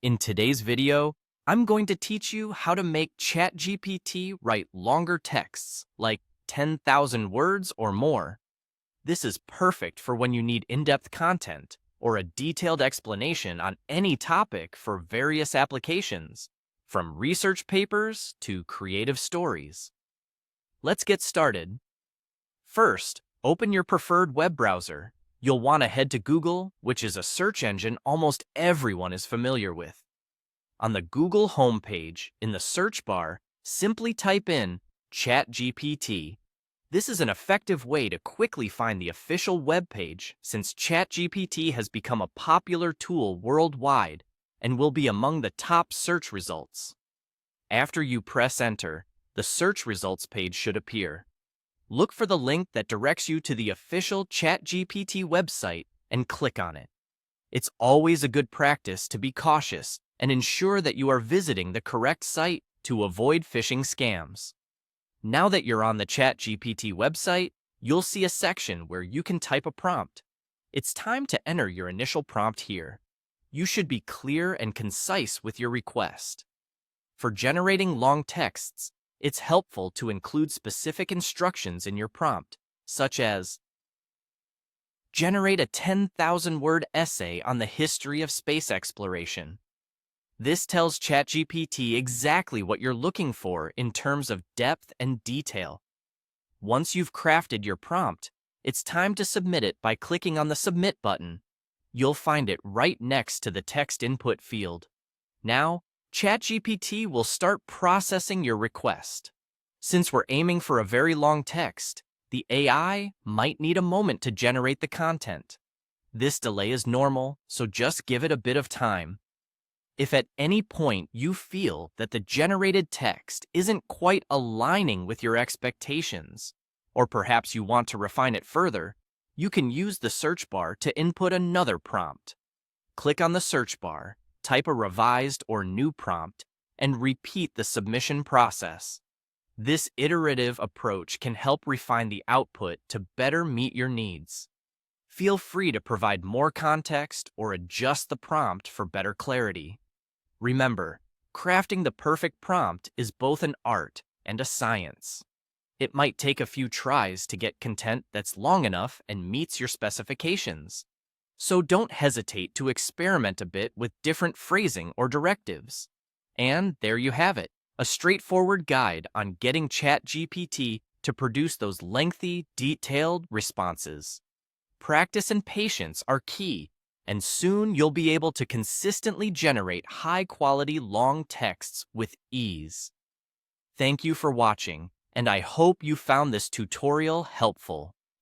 In today's video, I'm going to teach you how to make ChatGPT write longer texts, like 10,000 words or more. This is perfect for when you need in-depth content or a detailed explanation on any topic for various applications, from research papers to creative stories. Let's get started. First, open your preferred web browser. You'll want to head to Google, which is a search engine almost everyone is familiar with. On the Google homepage, in the search bar, simply type in ChatGPT. This is an effective way to quickly find the official web page since ChatGPT has become a popular tool worldwide and will be among the top search results. After you press enter, the search results page should appear. Look for the link that directs you to the official ChatGPT website and click on it. It's always a good practice to be cautious and ensure that you are visiting the correct site to avoid phishing scams. Now that you're on the ChatGPT website, you'll see a section where you can type a prompt. It's time to enter your initial prompt here. You should be clear and concise with your request. For generating long texts, it's helpful to include specific instructions in your prompt, such as generate a 10,000-word essay on the history of space exploration. This tells ChatGPT exactly what you're looking for in terms of depth and detail. Once you've crafted your prompt, it's time to submit it by clicking on the Submit button. You'll find it right next to the text input field. Now, ChatGPT will start processing your request. Since we're aiming for a very long text, the AI might need a moment to generate the content. This delay is normal, so just give it a bit of time. If at any point you feel that the generated text isn't quite aligning with your expectations, or perhaps you want to refine it further, you can use the search bar to input another prompt. Click on the search bar, type a revised or new prompt, and repeat the submission process. This iterative approach can help refine the output to better meet your needs. Feel free to provide more context or adjust the prompt for better clarity. Remember, crafting the perfect prompt is both an art and a science. It might take a few tries to get content that's long enough and meets your specifications. So don't hesitate to experiment a bit with different phrasing or directives. And there you have it, a straightforward guide on getting ChatGPT to produce those lengthy, detailed responses. Practice and patience are key, and soon you'll be able to consistently generate high-quality long texts with ease. Thank you for watching, and I hope you found this tutorial helpful.